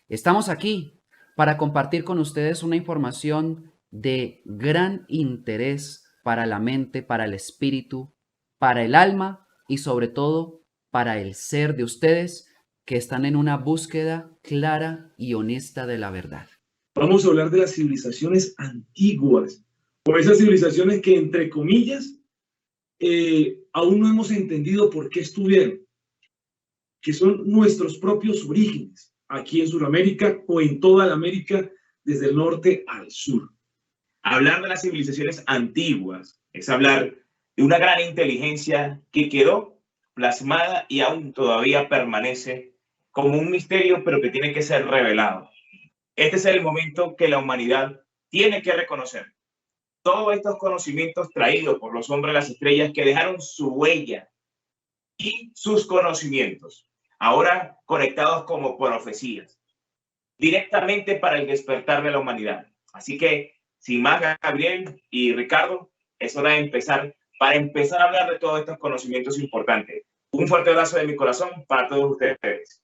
Estamos aquí para compartir con ustedes una información de gran interés para la mente, para el espíritu, para el alma y sobre todo para el ser de ustedes que están en una búsqueda clara y honesta de la verdad. Vamos a hablar de las civilizaciones antiguas, o esas civilizaciones que, entre comillas, aún no hemos entendido por qué estuvieron, que son nuestros propios orígenes, aquí en Sudamérica o en toda la América, desde el norte al sur. Hablar de las civilizaciones antiguas es hablar de una gran inteligencia que quedó plasmada y aún todavía permanece como un misterio, pero que tiene que ser revelado. Este es el momento que la humanidad tiene que reconocer. Todos estos conocimientos traídos por los hombres de las estrellas que dejaron su huella y sus conocimientos, ahora conectados como profecías, directamente para el despertar de la humanidad. Así que, sin más, Gabriel y Ricardo, es hora de empezar, para empezar a hablar de todos estos conocimientos importantes. Un fuerte abrazo de mi corazón para todos ustedes.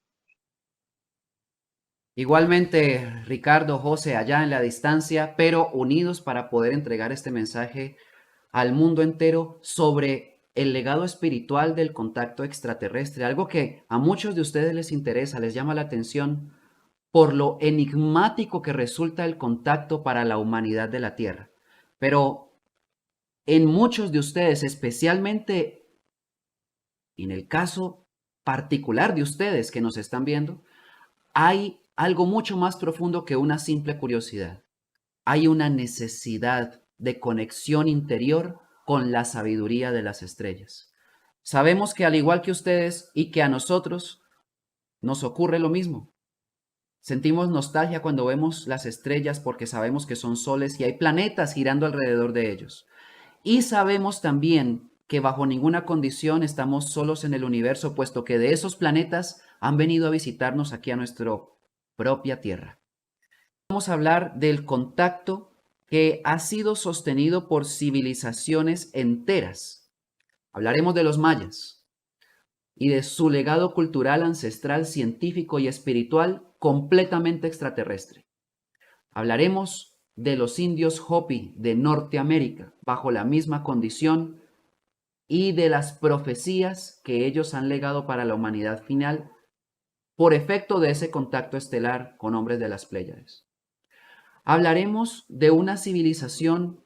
Igualmente, Ricardo, José, allá en la distancia, pero unidos para poder entregar este mensaje al mundo entero sobre el legado espiritual del contacto extraterrestre, algo que a muchos de ustedes les interesa, les llama la atención por lo enigmático que resulta el contacto para la humanidad de la Tierra. Pero en muchos de ustedes, especialmente en el caso particular de ustedes que nos están viendo, hay algo mucho más profundo que una simple curiosidad. Hay una necesidad de conexión interior con la sabiduría de las estrellas. Sabemos que al igual que ustedes y que a nosotros, nos ocurre lo mismo. Sentimos nostalgia cuando vemos las estrellas porque sabemos que son soles y hay planetas girando alrededor de ellos. Y sabemos también que bajo ninguna condición estamos solos en el universo, puesto que de esos planetas han venido a visitarnos aquí a nuestra propia Tierra. Vamos a hablar del contacto que ha sido sostenido por civilizaciones enteras. Hablaremos de los mayas y de su legado cultural, ancestral, científico y espiritual completamente extraterrestre. Hablaremos de los indios Hopi de Norteamérica bajo la misma condición y de las profecías que ellos han legado para la humanidad final por efecto de ese contacto estelar con hombres de las Pléyades. Hablaremos de una civilización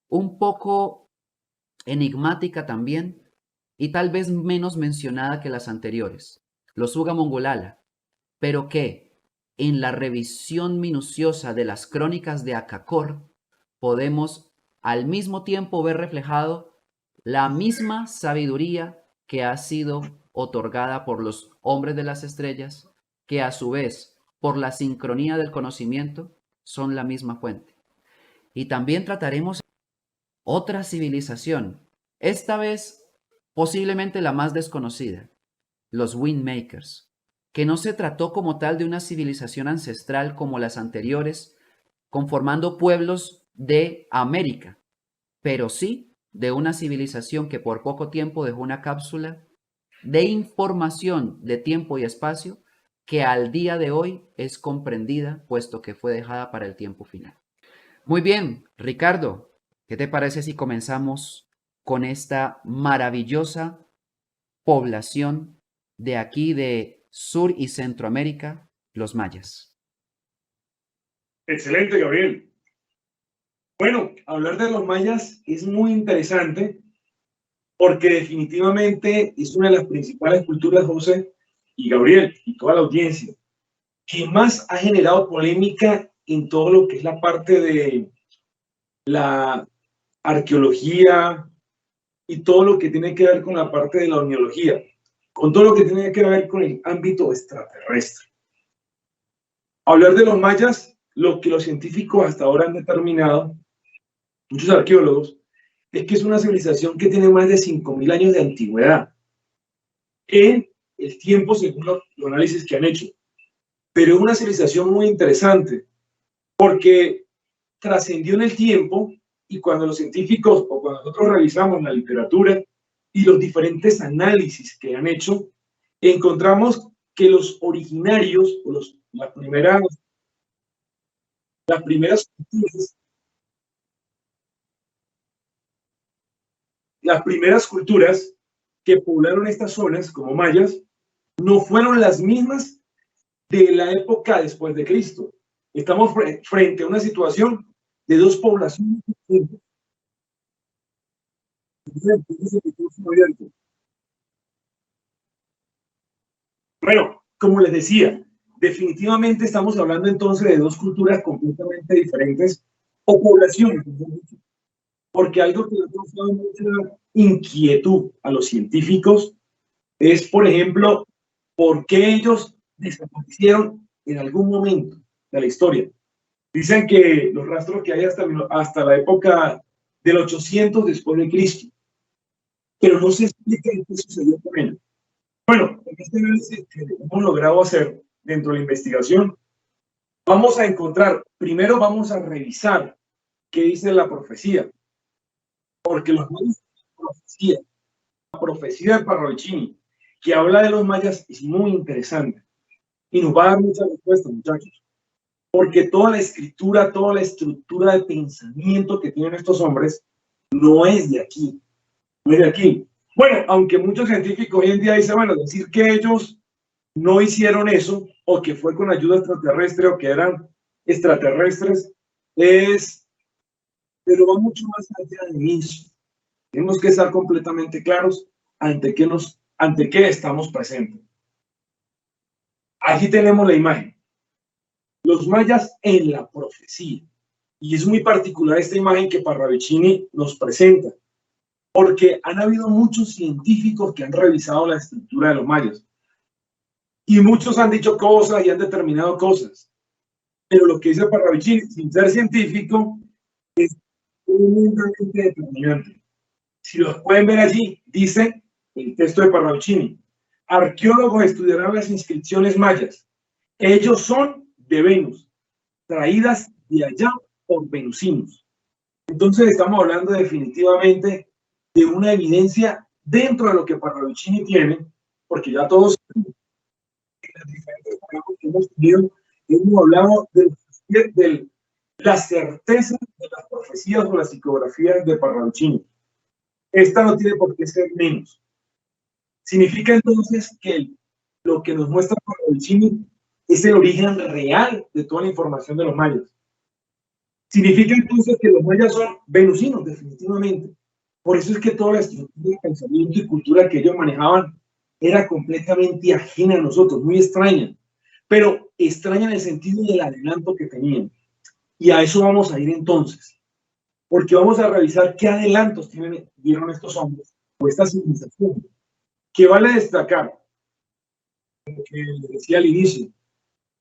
un poco enigmática también y tal vez menos mencionada que las anteriores, los Uga Mongolala, pero que en la revisión minuciosa de las crónicas de Akakor podemos al mismo tiempo ver reflejado la misma sabiduría que ha sido otorgada por los hombres de las estrellas, que a su vez, por la sincronía del conocimiento, son la misma fuente. Y también trataremos otra civilización, esta vez posiblemente la más desconocida, los Windmakers, que no se trató como tal de una civilización ancestral como las anteriores, conformando pueblos de América, pero sí de una civilización que por poco tiempo dejó una cápsula de información de tiempo y espacio que al día de hoy es comprendida, puesto que fue dejada para el tiempo final. Muy bien, Ricardo, ¿qué te parece si comenzamos con esta maravillosa población de aquí de Sur y Centroamérica, los mayas? Excelente, Gabriel. Bueno, hablar de los mayas es muy interesante porque definitivamente es una de las principales culturas, José y Gabriel, y toda la audiencia, que más ha generado polémica en todo lo que es la parte de la arqueología y todo lo que tiene que ver con la parte de la orniología, con todo lo que tiene que ver con el ámbito extraterrestre. Hablar de los mayas, lo que los científicos hasta ahora han determinado, muchos arqueólogos, es que es una civilización que tiene más de 5.000 años de antigüedad en el tiempo según los análisis que han hecho. Pero es una civilización muy interesante porque trascendió en el tiempo y cuando los científicos o cuando nosotros revisamos la literatura y los diferentes análisis que han hecho, encontramos que los originarios o las primeras, las primeras culturas, las primeras culturas que poblaron estas zonas como mayas no fueron las mismas de la época después de Cristo. Estamos frente a una situación de dos poblaciones distintas. Bueno, como les decía, definitivamente estamos hablando entonces de dos culturas completamente diferentes o poblaciones, porque algo que ha causado mucha inquietud a los científicos es, por ejemplo, por qué ellos desaparecieron en algún momento de la historia. Dicen que los rastros que hay hasta la época del 800 después de Cristo, pero no se explica qué sucedió con ellos. Bueno, en este análisis que hemos logrado hacer dentro de la investigación, vamos a encontrar, primero vamos a revisar qué dice la profecía, porque los mayas, la profecía de Parravicini, que habla de los mayas, es muy interesante y nos va a dar muchas respuestas, muchachos, porque toda la escritura, toda la estructura de pensamiento que tienen estos hombres no es de aquí, no es de aquí. Bueno, aunque muchos científicos hoy en día dicen, bueno, decir que ellos no hicieron eso, o que fue con ayuda extraterrestre, o que eran extraterrestres, pero va mucho más allá de eso. Tenemos que estar completamente claros ante qué estamos presentes. Aquí tenemos la imagen. Los mayas en la profecía. Y es muy particular esta imagen que Parravicini nos presenta, porque han habido muchos científicos que han revisado la estructura de los mayas. Y muchos han dicho cosas y han determinado cosas. Pero lo que dice Parravicini, sin ser científico, es tremendamente determinante. Si los pueden ver allí, dice el texto de Parravicini: arqueólogos estudiarán las inscripciones mayas. Ellos son de Venus, traídas de allá por venusinos. Entonces estamos hablando definitivamente de una evidencia dentro de lo que Parravicini tiene, porque ya todos en las diferentes programas que hemos tenido, hemos hablado de la certeza de las profecías o las psicografías de Parravicini. Esta no tiene por qué ser menos. Significa entonces que lo que nos muestra Parravicini es el origen real de toda la información de los mayas. Significa entonces que los mayas son venusinos, definitivamente. Por eso es que toda la estructura de pensamiento y cultura que ellos manejaban era completamente ajena a nosotros, muy extraña, pero extraña en el sentido del adelanto que tenían. Y a eso vamos a ir entonces, porque vamos a revisar qué adelantos dieron estos hombres o esta civilización, que vale destacar, como que les decía al inicio,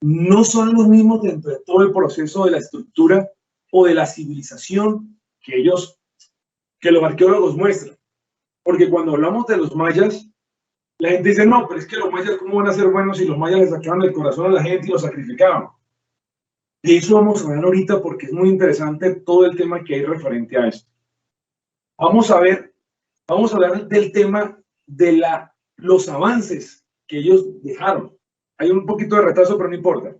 no son los mismos dentro de todo el proceso de la estructura o de la civilización que los arqueólogos muestran. Porque cuando hablamos de los mayas, la gente dice, no, pero es que los mayas, ¿cómo van a ser buenos si los mayas les sacaban el corazón a la gente y los sacrificaban? De eso vamos a ver ahorita porque es muy interesante todo el tema que hay referente a esto. Vamos a hablar del tema de los avances que ellos dejaron. Hay un poquito de retraso, pero no importa.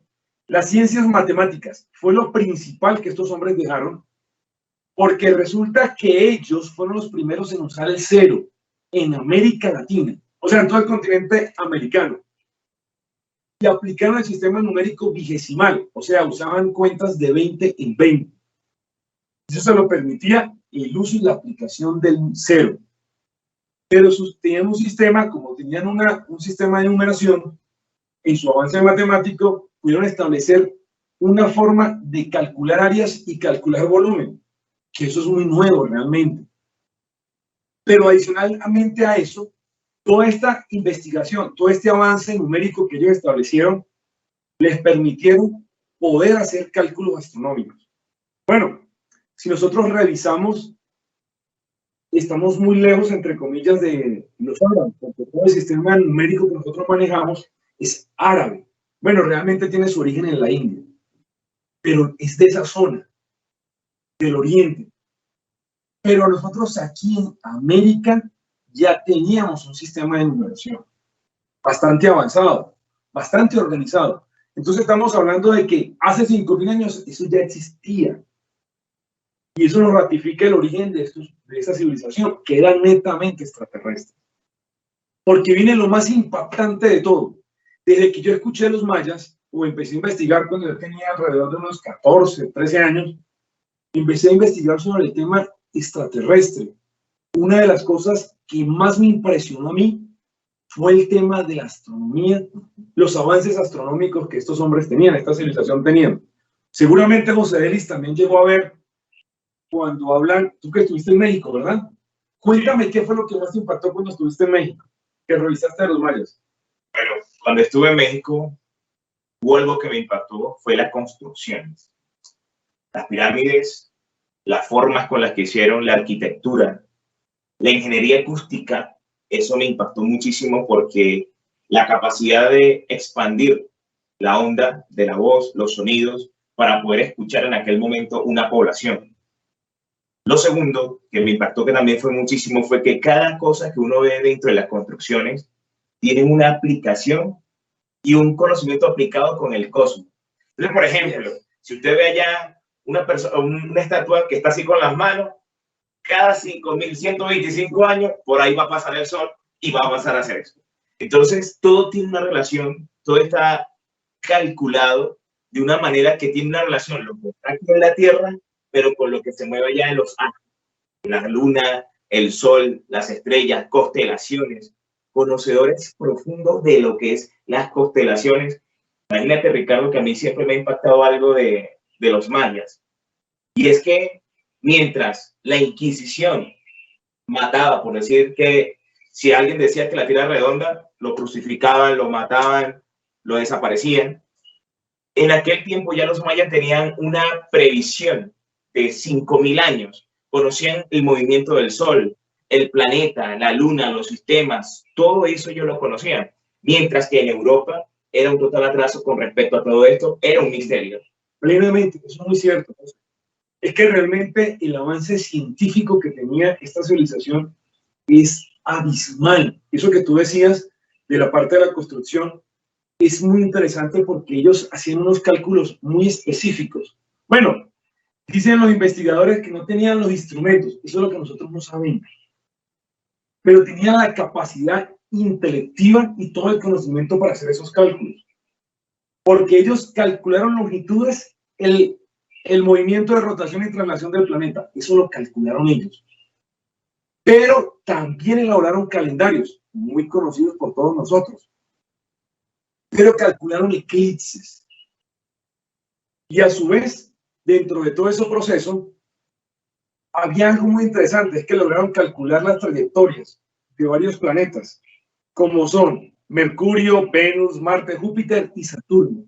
Las ciencias matemáticas fue lo principal que estos hombres dejaron, porque resulta que ellos fueron los primeros en usar el cero en América Latina, o sea, en todo el continente americano. Y aplicaron el sistema numérico vigesimal, o sea, usaban cuentas de 20 en 20. Eso se lo permitía el uso y la aplicación del cero. Pero tenían un sistema, como tenían un sistema de numeración, en su avance matemático pudieron establecer una forma de calcular áreas y calcular volumen, que eso es muy nuevo realmente. Pero adicionalmente a eso, toda esta investigación, todo este avance numérico que ellos establecieron, les permitieron poder hacer cálculos astronómicos. Bueno, si nosotros revisamos, estamos muy lejos, entre comillas, de los árabes, porque todo el sistema numérico que nosotros manejamos es árabe. Bueno, realmente tiene su origen en la India, pero es de esa zona, del Oriente. Pero nosotros aquí en América ya teníamos un sistema de numeración bastante avanzado, bastante organizado. Entonces estamos hablando de que hace 5.000 años eso ya existía. Y eso nos ratifica el origen de esa civilización, que era netamente extraterrestre. Porque viene lo más impactante de todo. Desde que yo escuché a los mayas, o empecé a investigar cuando yo tenía alrededor de unos 14, 13 años, empecé a investigar sobre el tema extraterrestre. Una de las cosas que más me impresionó a mí fue el tema de la astronomía, los avances astronómicos que estos hombres tenían, esta civilización tenía. Seguramente José Delis también llegó a ver cuando hablan, tú que estuviste en México, ¿verdad? Cuéntame qué fue lo que más te impactó cuando estuviste en México, que revisaste a los mayas. Bueno, cuando estuve en México, hubo algo que me impactó, fue las construcciones. Las pirámides, las formas con las que hicieron la arquitectura, la ingeniería acústica, eso me impactó muchísimo porque la capacidad de expandir la onda de la voz, los sonidos, para poder escuchar en aquel momento una población. Lo segundo que me impactó, que también fue muchísimo, fue que cada cosa que uno ve dentro de las construcciones tiene una aplicación y un conocimiento aplicado con el cosmos. Entonces, por ejemplo, si usted ve allá una estatua que está así con las manos, cada 5.125 años, por ahí va a pasar el sol y va a pasar a hacer eso. Entonces, todo tiene una relación, todo está calculado de una manera que tiene una relación lo que está aquí en la Tierra, pero con lo que se mueve allá en los astros, la luna, el sol, las estrellas, constelaciones, conocedores profundos de lo que es las constelaciones. Imagínate, Ricardo, que a mí siempre me ha impactado algo de los mayas, y es que mientras la Inquisición mataba, por decir que si alguien decía que la Tierra era redonda, lo crucificaban, lo mataban, lo desaparecían. En aquel tiempo ya los mayas tenían una previsión de 5.000 años. Conocían el movimiento del sol, el planeta, la luna, los sistemas, todo eso ellos lo conocían. Mientras que en Europa era un total atraso con respecto a todo esto, era un misterio. Plenamente, eso es muy cierto. Es que realmente el avance científico que tenía esta civilización es abismal. Eso que tú decías de la parte de la construcción es muy interesante porque ellos hacían unos cálculos muy específicos. Bueno, dicen los investigadores que no tenían los instrumentos, eso es lo que nosotros no sabemos, pero tenían la capacidad intelectiva y todo el conocimiento para hacer esos cálculos. Porque ellos calcularon longitudes, el movimiento de rotación y traslación del planeta, eso lo calcularon ellos. Pero también elaboraron calendarios, muy conocidos por todos nosotros. Pero calcularon eclipses. Y a su vez, dentro de todo ese proceso, había algo muy interesante, es que lograron calcular las trayectorias de varios planetas, como son Mercurio, Venus, Marte, Júpiter y Saturno.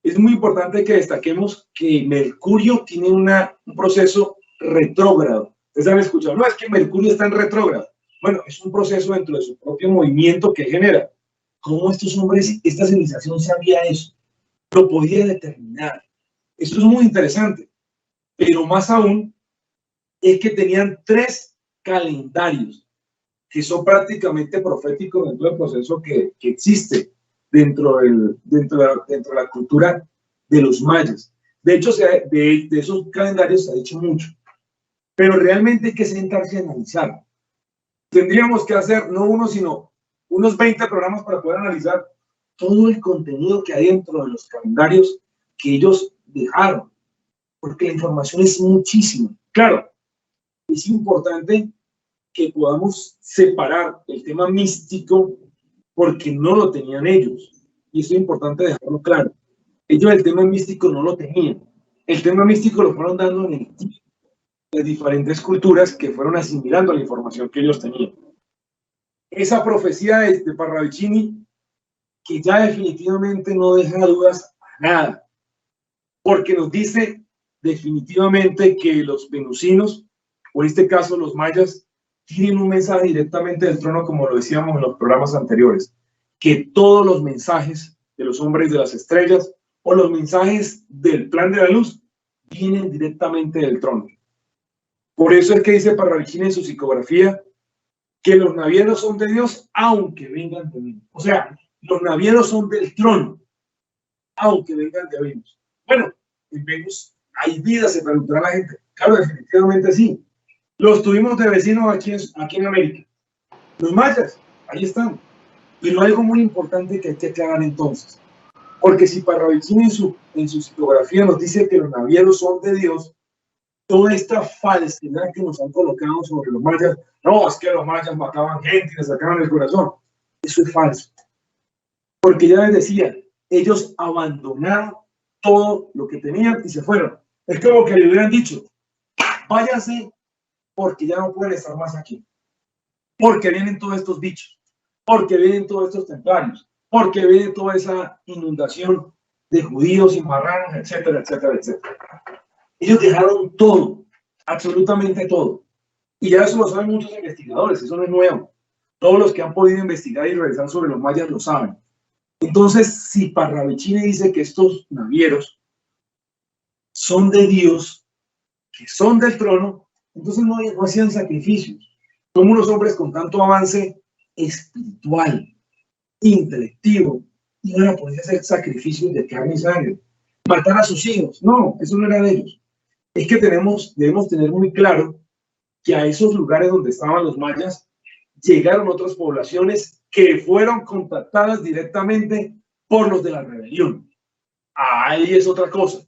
Es muy importante que destaquemos que Mercurio tiene un proceso retrógrado. Ustedes han escuchado, no, es que Mercurio está en retrógrado. Bueno, es un proceso dentro de su propio movimiento que genera. ¿Cómo estos hombres, esta civilización sabía eso? Lo podía determinar. Esto es muy interesante. Pero más aún, es que tenían 3 calendarios que son prácticamente proféticos dentro del proceso que existe dentro de la cultura de los mayas. De hecho, de esos calendarios se ha dicho mucho, pero realmente hay que sentarse a analizar. Tendríamos que hacer no uno, sino unos 20 programas para poder analizar todo el contenido que hay dentro de los calendarios que ellos dejaron, porque la información es muchísima. Claro, es importante que podamos separar el tema místico porque no lo tenían ellos. Y eso es importante dejarlo claro. Ellos el tema místico no lo tenían. El tema místico lo fueron dando en el tiempo, de diferentes culturas que fueron asimilando la información que ellos tenían. Esa profecía de Parravicini, que ya definitivamente no deja dudas a nada, porque nos dice definitivamente que los venusinos, o en este caso los mayas, tienen un mensaje directamente del trono, como lo decíamos en los programas anteriores, que todos los mensajes de los hombres de las estrellas o los mensajes del plan de la luz vienen directamente del trono. Por eso es que dice Parravicini en su psicografía que los navieros son de Dios aunque vengan de mí. O sea, los navieros son del trono. aunque vengan de Venus. Bueno, en Venus hay vida, se preguntará la gente. Claro, definitivamente sí. Los tuvimos de vecinos aquí en América. Los mayas, ahí están. Pero algo muy importante que hay que aclarar entonces, porque si Parravicini en su psicografía nos dice que los navieros son de Dios, toda esta falsedad que nos han colocado sobre los mayas, no, es que los mayas mataban gente y les sacaban el corazón, eso es falso. Porque ya les decía, ellos abandonaron todo lo que tenían y se fueron. Es como que le hubieran dicho, váyanse porque ya no pueden estar más aquí. Porque vienen todos estos bichos, porque vienen todos estos templarios, porque viene toda esa inundación de judíos y marranos, etcétera, etcétera, etcétera. Ellos dejaron todo, absolutamente todo. Y ya eso lo saben muchos investigadores, eso no es nuevo. Todos los que han podido investigar y revisar sobre los mayas lo saben. Entonces, si Parravicini dice que estos navieros son de Dios, que son del trono, entonces no hacían sacrificios. Son unos hombres con tanto avance espiritual, intelectivo, y no van a poder hacer sacrificios de carne y sangre. Matar a sus hijos, no, eso no era de ellos. Es que debemos tener muy claro que a esos lugares donde estaban los mayas llegaron otras poblaciones que fueron contactadas directamente por los de la rebelión. Ahí es otra cosa.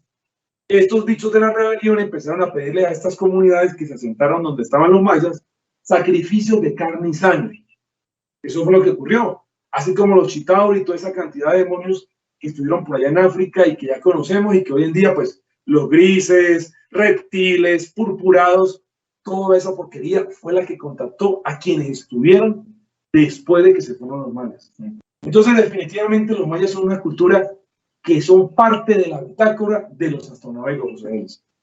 Estos bichos de la rebelión empezaron a pedirle a estas comunidades que se asentaron donde estaban los mayas sacrificios de carne y sangre. Eso fue lo que ocurrió. Así como los chitauri y toda esa cantidad de demonios que estuvieron por allá en África y que ya conocemos y que hoy en día, pues, los grises, reptiles, purpurados, toda esa porquería fue la que contactó a quienes estuvieron después de que se fueron los mayas. Entonces, definitivamente los mayas son una cultura que son parte de la bitácora de los astronavegos.